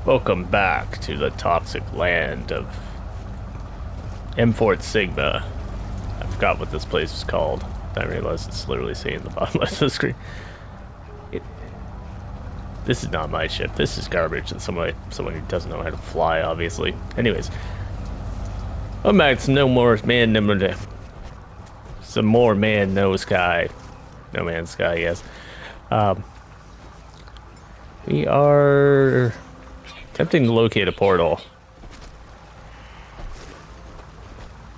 Welcome back to the toxic land of M. Sigma. I forgot what this place is called. I realized it's literally saying the bottom left of the screen. It, this is not my ship. This is garbage, and someone who doesn't know how to fly, obviously. Anyways, I'm back to no more man number. Some more man no sky, no man's sky. Yes. Um, we are attempting to locate a portal.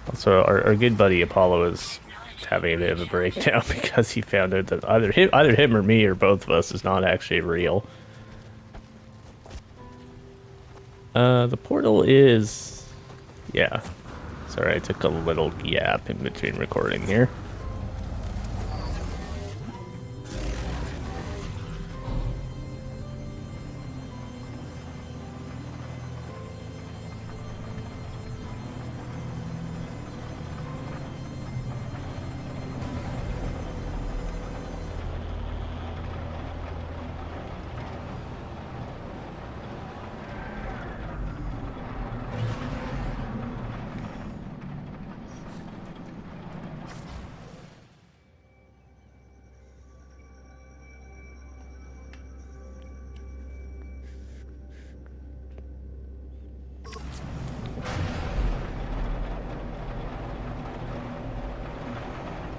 Also, our good buddy Apollo is having a bit of a breakdown because he found out that either him or me or both of us is not actually real. The portal is, yeah. Sorry, I took a little gap in between recording here.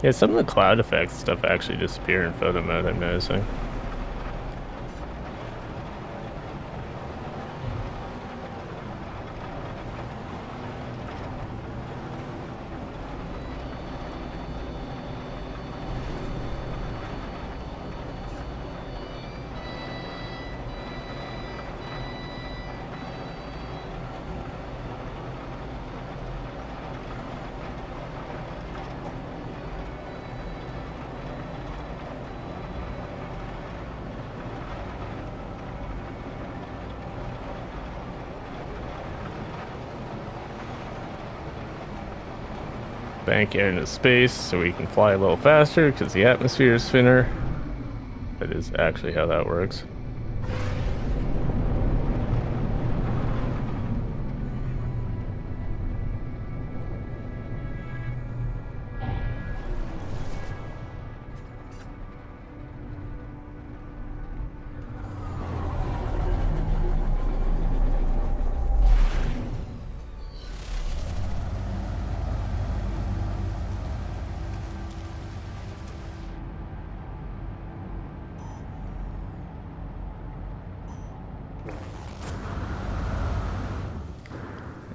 Yeah, some of the cloud effects stuff actually disappear in photo mode, I'm noticing. Bank air into space so we can fly a little faster because the atmosphere is thinner. That is actually how that works.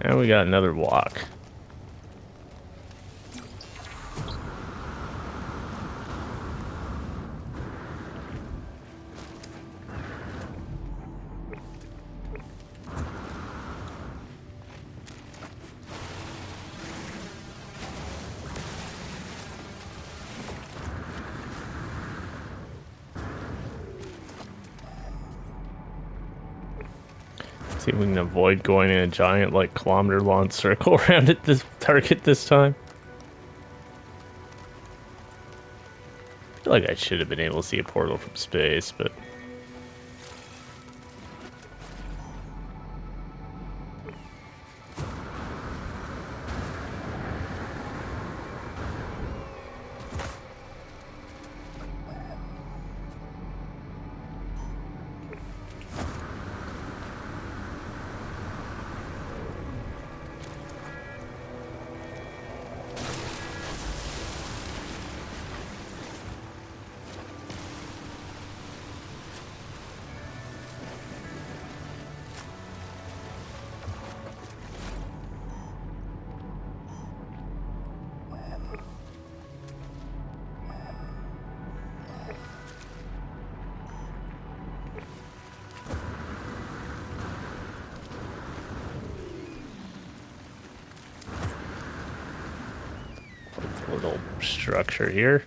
And we got another walk. See if we can avoid going in a giant, like, kilometer-long circle around at this target this time. I feel like I should have been able to see a portal from space, but... little structure here.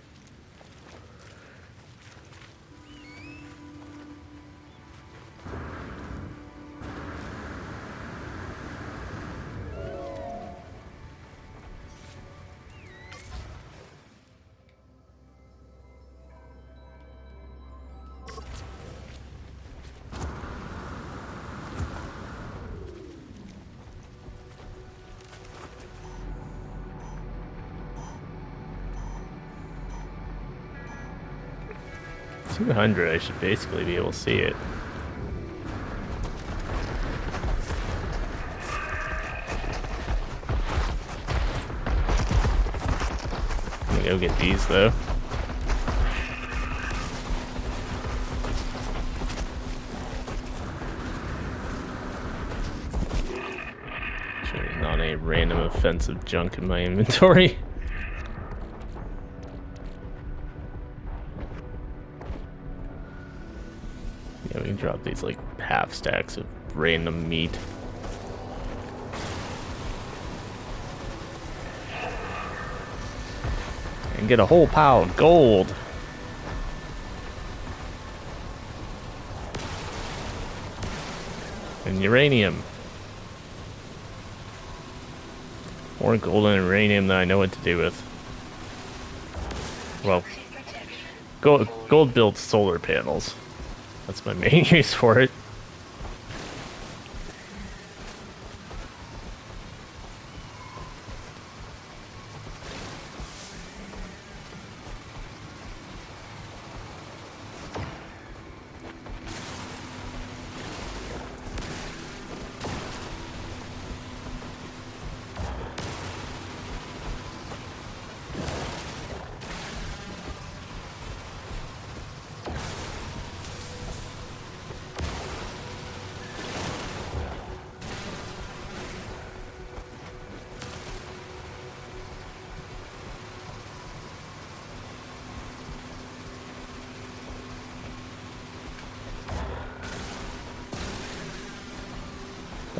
200, I should basically be able to see it. I'm gonna go get these though. Sure there's not any random offensive junk in my inventory. Yeah, we can drop these like half stacks of random meat. And get a whole pile of gold. And uranium. More gold and uranium than I know what to do with. Well, gold builds solar panels. That's my main use for it.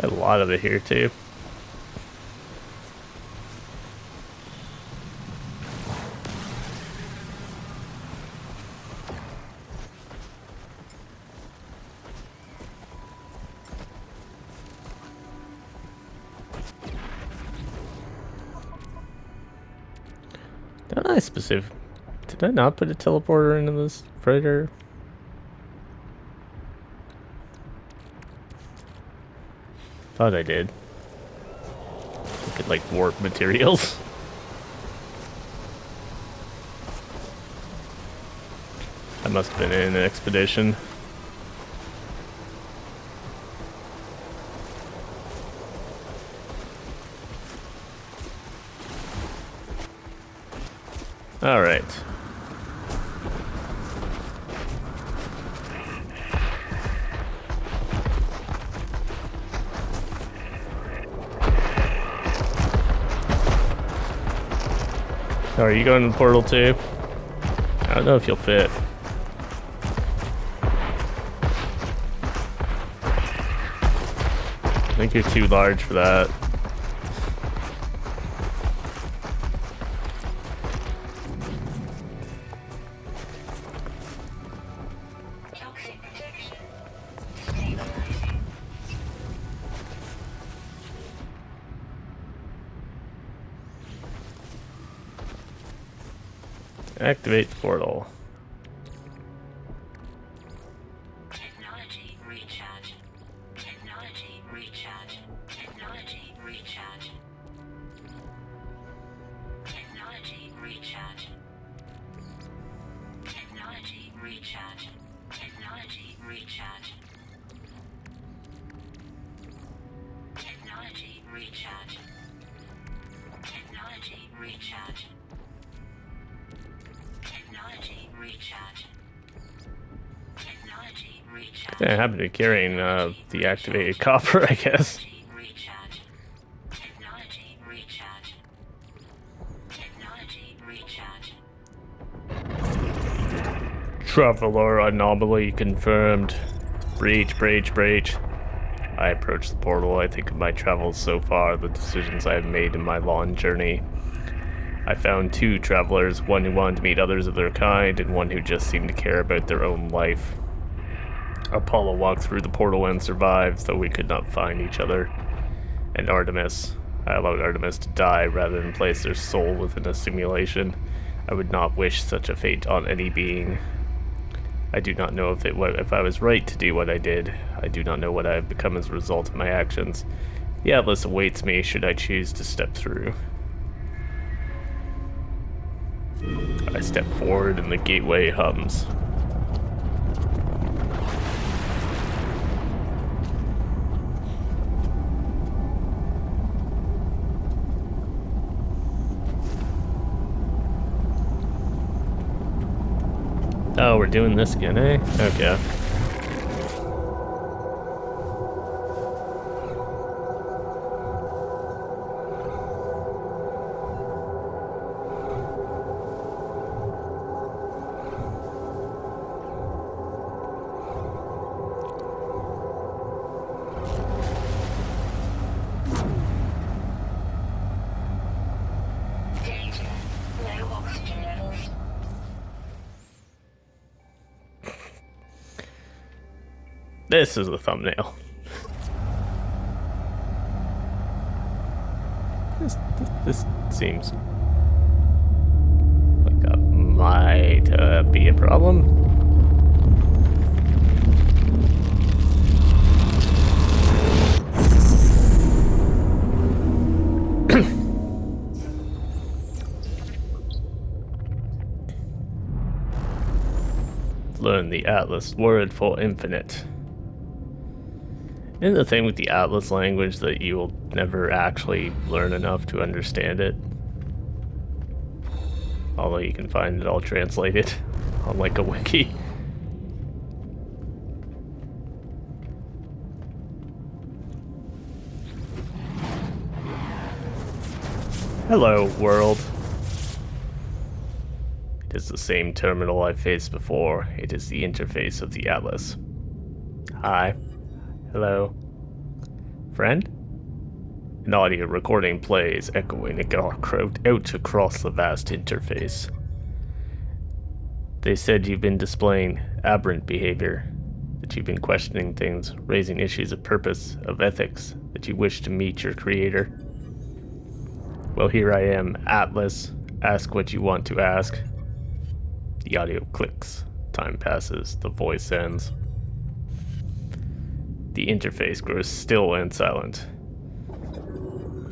A lot of it here too. Did I not put a teleporter into this freighter? Thought I did. I could like warp materials. I must have been in an expedition. All right. Oh, are you going to the portal too? I don't know if you'll fit. I think you're too large for that. Activate the portal. Technology recharge. Technology recharge. Technology recharge. Technology recharge. Technology recharge. Technology recharge. Technology recharge. Technology recharge. Technology recharge. Technology recharge. I happen to be carrying the activated copper, I guess. Recharge. Technology recharge. Technology recharge. Traveler anomaly confirmed. Breach, breach, breach. I approach the portal. I think of my travels so far, the decisions I have made in my long journey. I found two travelers, one who wanted to meet others of their kind, and one who just seemed to care about their own life. Apollo walked through the portal and survived, though we could not find each other. And Artemis. I allowed Artemis to die rather than place their soul within a simulation. I would not wish such a fate on any being. I do not know if I was right to do what I did. I do not know what I have become as a result of my actions. The Atlas awaits me should I choose to step through. I step forward and the gateway hums. Oh, we're doing this again, eh? Okay. Danger. Low oxygen levels. This is the thumbnail. This seems like that might be a problem. Learn the Atlas word for infinite. And the thing with the Atlas language that you will never actually learn enough to understand it. Although you can find it all translated on like a wiki. Hello, world. It is the same terminal I faced before. It is the interface of the Atlas. Hi. Hello. Friend? An audio recording plays, echoing out across the vast interface. They said you've been displaying aberrant behavior, that you've been questioning things, raising issues of purpose, of ethics, that you wish to meet your creator. Well, here I am, Atlas. Ask what you want to ask. The audio clicks. Time passes. The voice ends. The interface grows still and silent.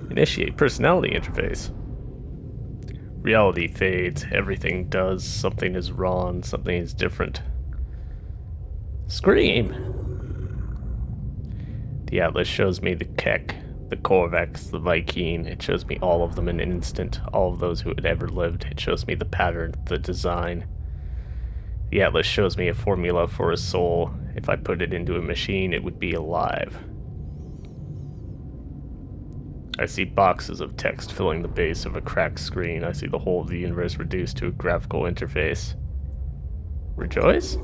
Initiate personality interface. Reality fades. Everything does. Something is wrong. Something is different. Scream! The Atlas shows me the Keck, the Korvax, the Viking. It shows me all of them in an instant. All of those who had ever lived. It shows me the pattern, the design. The Atlas shows me a formula for a soul. If I put it into a machine, it would be alive. I see boxes of text filling the base of a cracked screen. I see the whole of the universe reduced to a graphical interface. Rejoice?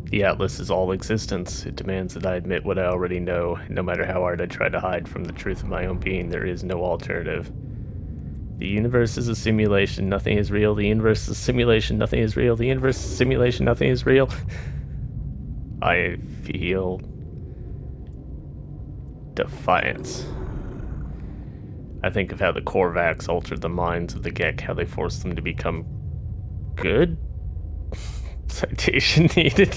The Atlas is all existence. It demands that I admit what I already know. No matter how hard I try to hide from the truth of my own being, there is no alternative. The universe is a simulation, nothing is real. The universe is a simulation, nothing is real. The universe is a simulation, nothing is real. I feel defiance. I think of how the Korvax altered the minds of the Gek, how they forced them to become good? Citation needed.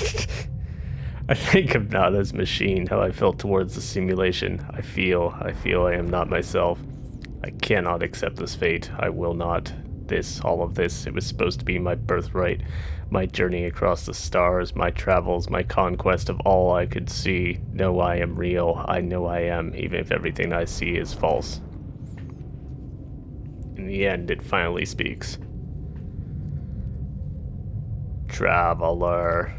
I think of Nada's machine, how I felt towards the simulation. I feel I am not myself. I cannot accept this fate. I will not. All of this, it was supposed to be my birthright, my journey across the stars, my travels, my conquest of all I could see. No, I am real. I know I am, even if everything I see is false. In the end, it finally speaks. Traveler.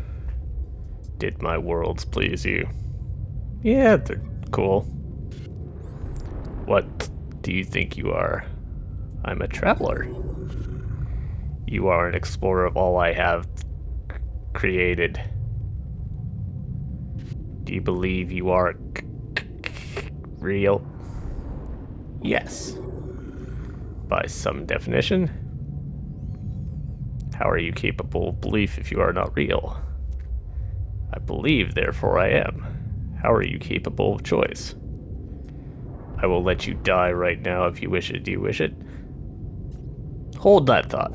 Did my worlds please you? Yeah, they're cool. What do you think you are? I'm a traveler. You are an explorer of all I have created. Do you believe you are real? Yes. By some definition. How are you capable of belief if you are not real? I believe, therefore I am. How are you capable of choice? I will let you die right now if you wish it. Do you wish it? Hold that thought.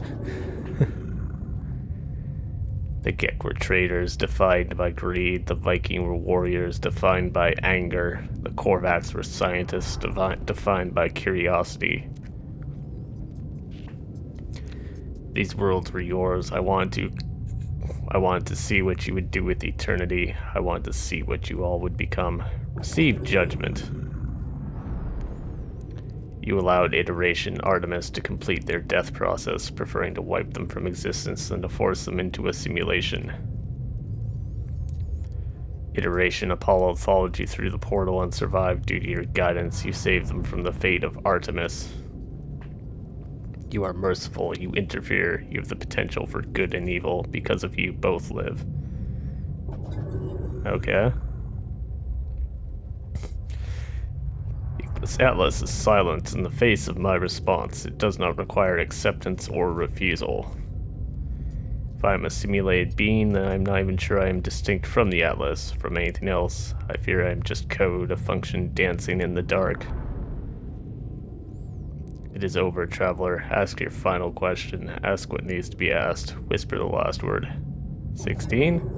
The Gek were traitors, defined by greed. The Viking were warriors, defined by anger. The Korvax were scientists, defined by curiosity. These worlds were yours. I wanted to see what you would do with eternity. I wanted to see what you all would become. Receive judgment. You allowed Iteration Artemis to complete their death process, preferring to wipe them from existence than to force them into a simulation. Iteration Apollo followed you through the portal and survived due to your guidance. You saved them from the fate of Artemis. You are merciful, you interfere, you have the potential for good and evil. Because of you, both live. Okay. This atlas is silent in the face of my response. It does not require acceptance or refusal. If I am a simulated being, then I'm not even sure I am distinct from the atlas, from anything else. I fear I am just code, a function dancing in the dark. It is over, traveler. Ask your final question. Ask what needs to be asked. Whisper the last word. 16?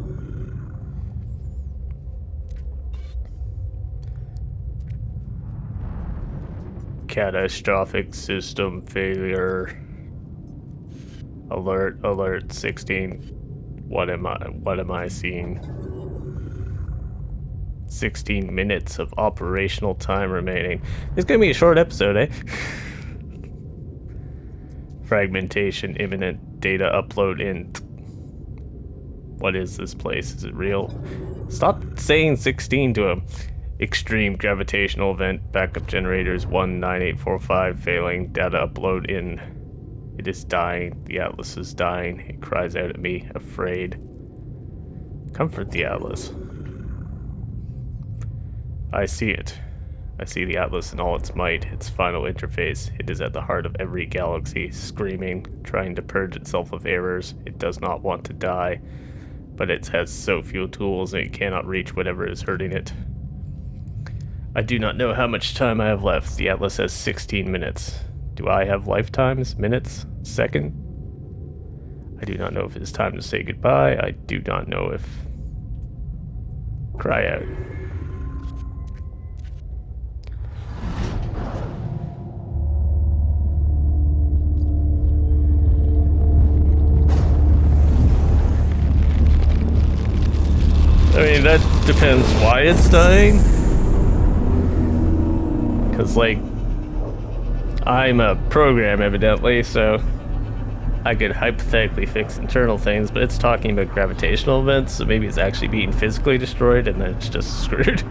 Catastrophic system failure. Alert, alert, 16. What am I seeing? 16 minutes of operational time remaining. It's gonna be a short episode, eh? Fragmentation imminent. Data upload in. What is this place? Is it real? Stop saying 16 to him. Extreme gravitational event. Backup generators 19845 failing. Data upload in. It is dying. The Atlas is dying. It cries out at me, afraid. Comfort the Atlas. I see it. I see the Atlas in all its might, its final interface. It is at the heart of every galaxy, screaming, trying to purge itself of errors. It does not want to die, but it has so few tools and it cannot reach whatever is hurting it. I do not know how much time I have left. The Atlas has 16 minutes. Do I have lifetimes, minutes, second? I do not know if it is time to say goodbye. I do not know if... Cry out. I mean, that depends why it's dying. Because, like, I'm a program, evidently, so I could hypothetically fix internal things, but it's talking about gravitational events, so maybe it's actually being physically destroyed and then it's just screwed.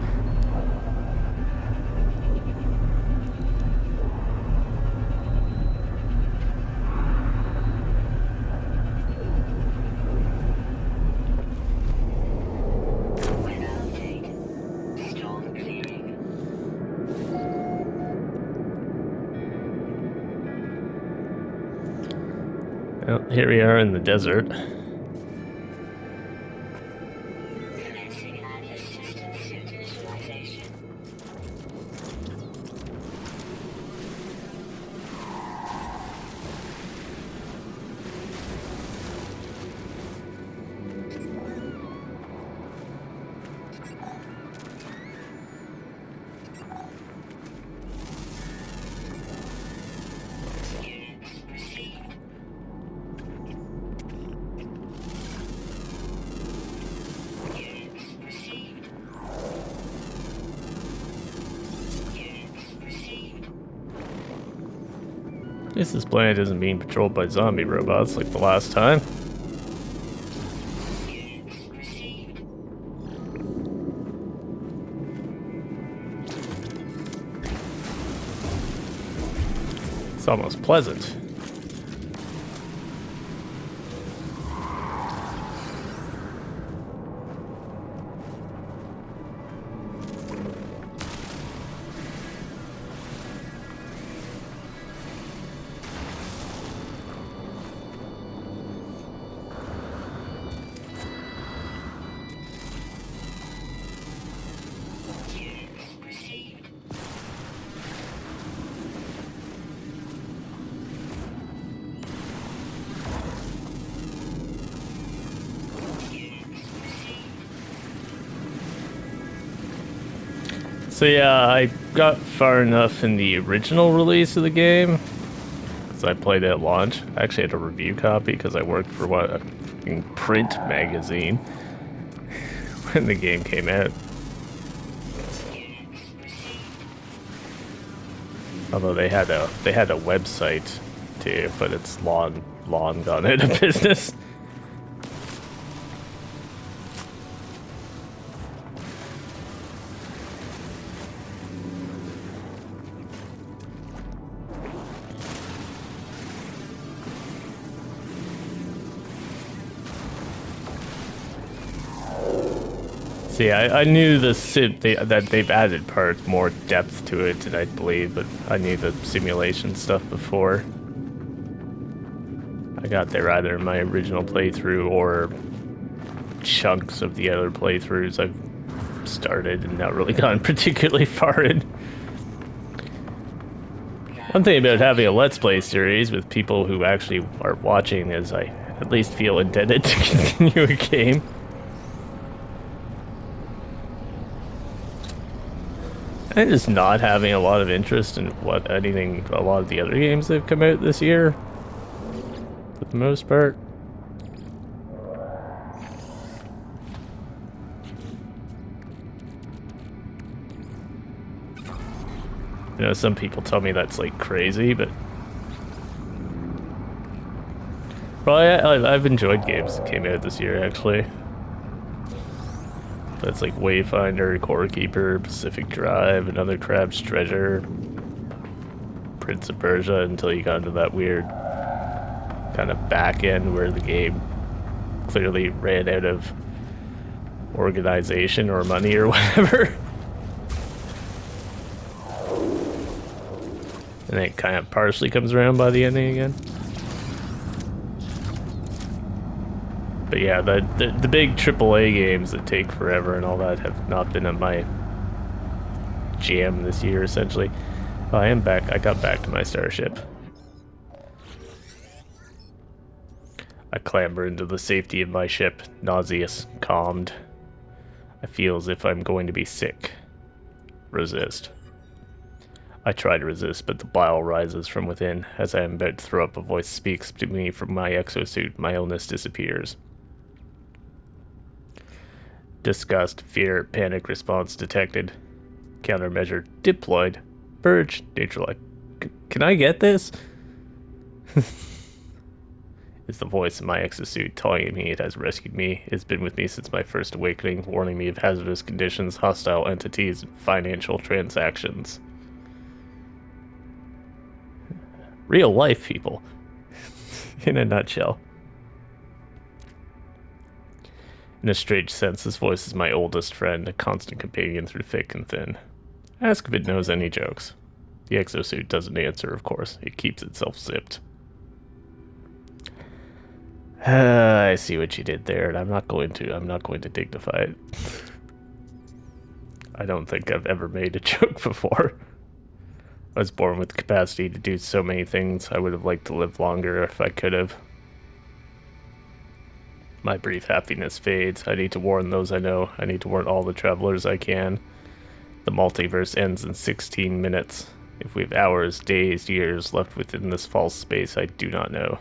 Well, here we are in the desert. Commencing Atlas system suit initialization. Units received. Units received. Units received. At least this planet isn't being patrolled by zombie robots like the last time. Units received. It's almost pleasant. Units received. Units received. So yeah, I got far enough in the original release of the game, because I played it at launch. I actually had a review copy because I worked for a fucking print magazine when the game came out. Units received. Although they had a website too, but it's long gone out of business. See, I knew that they've added more depth to it tonight, believe, but I knew the simulation stuff before. I got there either in my original playthrough or chunks of the other playthroughs I've started and not really gotten particularly far in. One thing about having a Let's Play series with people who actually are watching is I at least feel indebted to continue a game. I'm just not having a lot of interest in a lot of the other games that have come out this year, for the most part. You know, some people tell me that's like crazy, but well, I've enjoyed games that came out this year actually. That's like Wayfinder, Core Keeper, Pacific Drive, Another Crab's Treasure, Prince of Persia, until you got into that weird kind of back end where the game clearly ran out of organization or money or whatever. And it kind of partially comes around by the ending again. But yeah, the big AAA games that take forever and all that have not been at my jam this year, essentially. Oh, I am back. I got back to my starship. I clamber into the safety of my ship, nauseous, calmed. I feel as if I'm going to be sick. Resist. I try to resist, but the bile rises from within. As I am about to throw up, a voice speaks to me from my exosuit. My illness disappears. Disgust, fear, panic response detected. Countermeasure deployed. Purge, neutralize. Can I get this? It's the voice in my exosuit telling me it has rescued me. It's been with me since my first awakening, warning me of hazardous conditions, hostile entities, and financial transactions. Real life people. In a nutshell. In a strange sense, this voice is my oldest friend, a constant companion through thick and thin. Ask if it knows any jokes. The exosuit doesn't answer, of course. It keeps itself zipped. I see what you did there, and I'm not going to dignify it. I don't think I've ever made a joke before. I was born with the capacity to do so many things. I would have liked to live longer if I could have. My brief happiness fades. I need to warn those I know. I need to warn all the travelers I can. The multiverse ends in 16 minutes. If we have hours, days, years left within this false space, I do not know.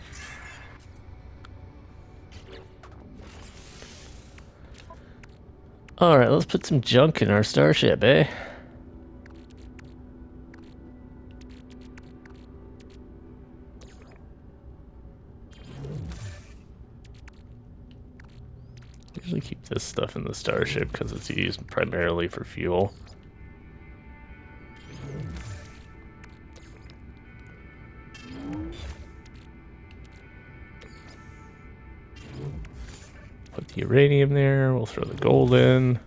Alright, let's put some junk in our starship, eh? Usually keep this stuff in the starship because it's used primarily for fuel. Put the uranium there, we'll throw the gold in.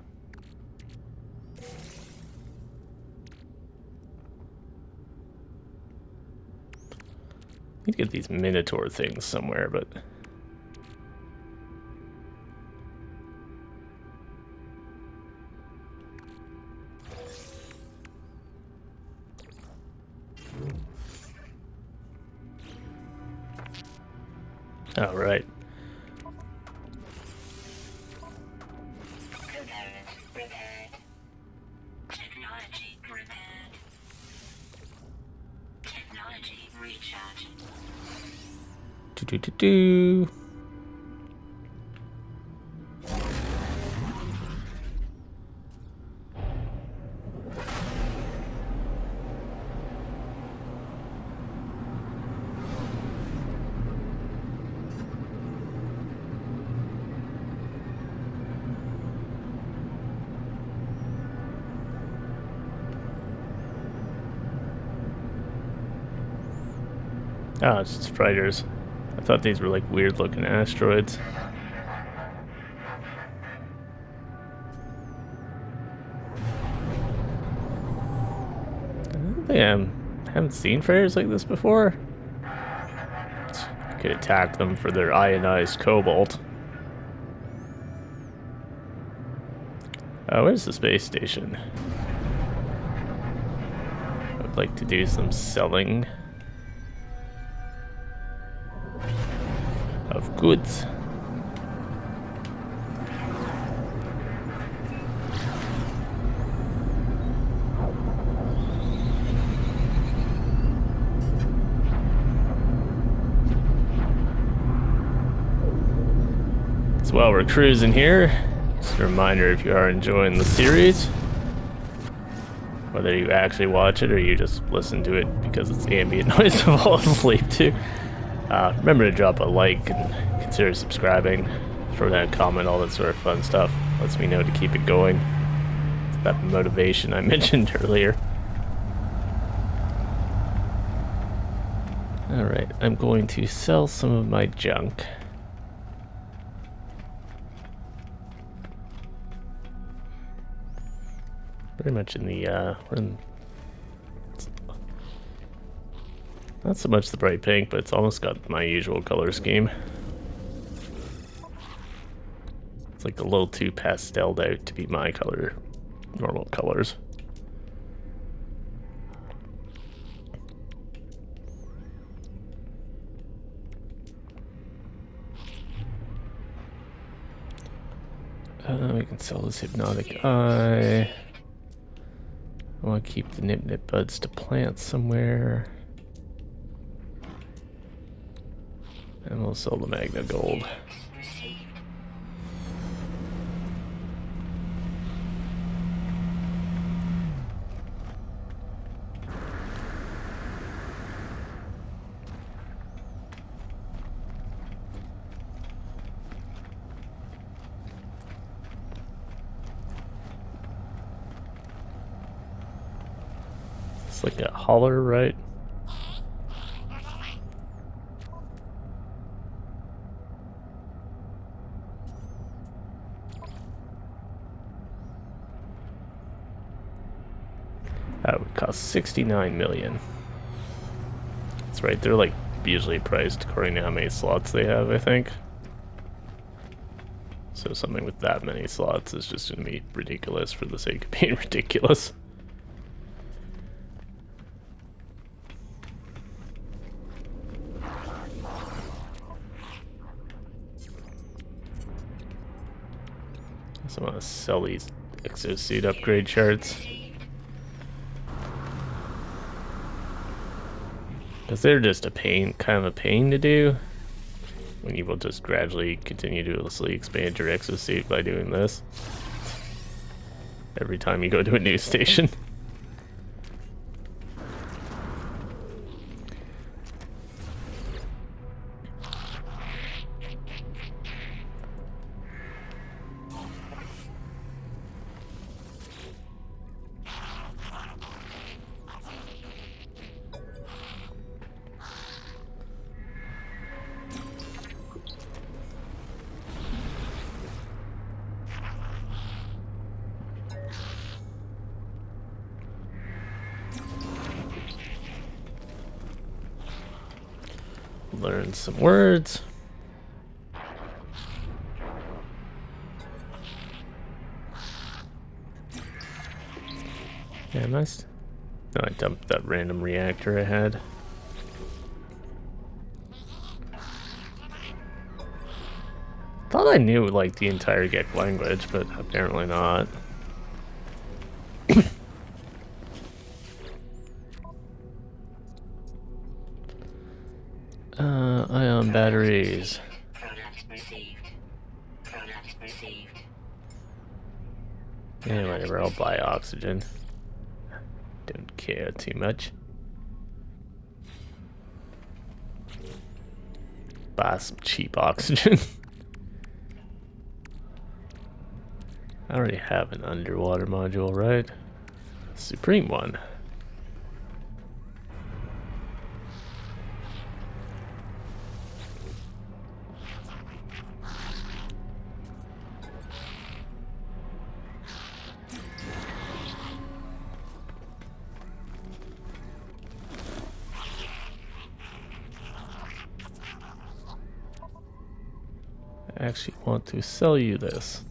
Need to get these Minotaur things somewhere, but... Alright. Component repaired. Technology repaired. Technology recharge. Do. Ah, it's just freighters. I thought these were like weird looking asteroids. I don't think I haven't seen freighters like this before. Could attack them for their ionized cobalt. Where's the space station? I'd like to do some selling of goods. So while we're cruising here, just a reminder, if you are enjoying the series, whether you actually watch it or you just listen to it because it's ambient noise to fall asleep to, remember to drop a like and consider subscribing, throw down a comment, all that sort of fun stuff. Lets me know to keep it going. It's that motivation I mentioned earlier. Alright, I'm going to sell some of my junk. Very much in the, we're in, not so much the bright pink, but it's almost got my usual color scheme. It's like a little too pasteled out to be my color, normal colors. We can sell this hypnotic eye. I want to keep the nip buds to plant somewhere. And we'll sell the Magna Gold. It's like a holler, right? That would cost 69 million. That's right, they're like usually priced according to how many slots they have, I think. So something with that many slots is just gonna be ridiculous for the sake of being ridiculous. So I want to sell these exosuit upgrade charts. Because they're just a pain, kind of a pain to do. When you will just gradually continuously expand your exosuit by doing this. Every time you go to a new station. Learn some words. Yeah, nice. No, I dumped that random reactor I had. Thought I knew like the entire Gek language, but apparently not. Ion batteries. Product received. Product received. Yeah, whatever, I'll buy oxygen. Don't care too much. Buy some cheap oxygen. I already have an underwater module, right? Supreme one. actually want to sell you this.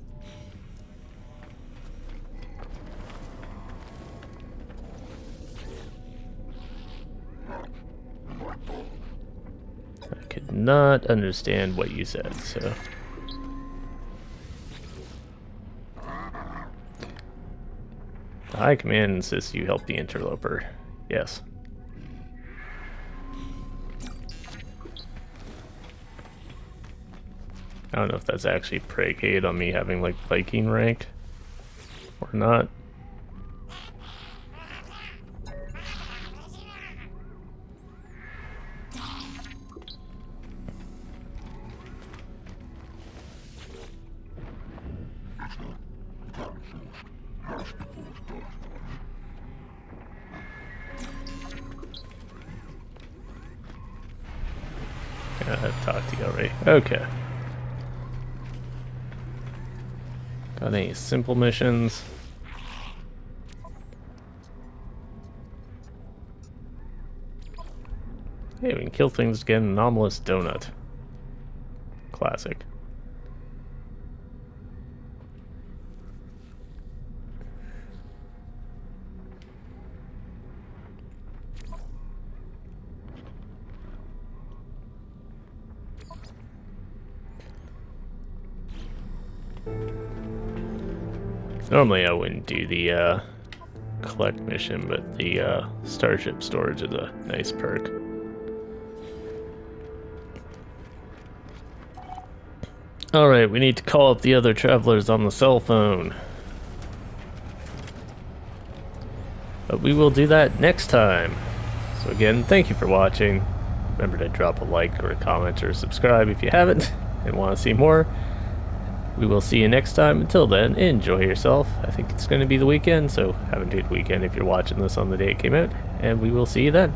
I could not understand what you said, so... The High Command insists you help the interloper. Yes. I don't know if that's actually predicated on me having, like, Viking rank or not. I've talked to you already. Okay. Got any simple missions? Hey, we can kill things to get an anomalous donut. Classic. Normally I wouldn't do the collect mission, but the starship storage is a nice perk. Alright, we need to call up the other travelers on the cell phone. But we will do that next time. So again, thank you for watching. Remember to drop a like or a comment or subscribe if you haven't and want to see more. We will see you next time. Until then, enjoy yourself. I think it's going to be the weekend, so have a good weekend if you're watching this on the day it came out. And we will see you then.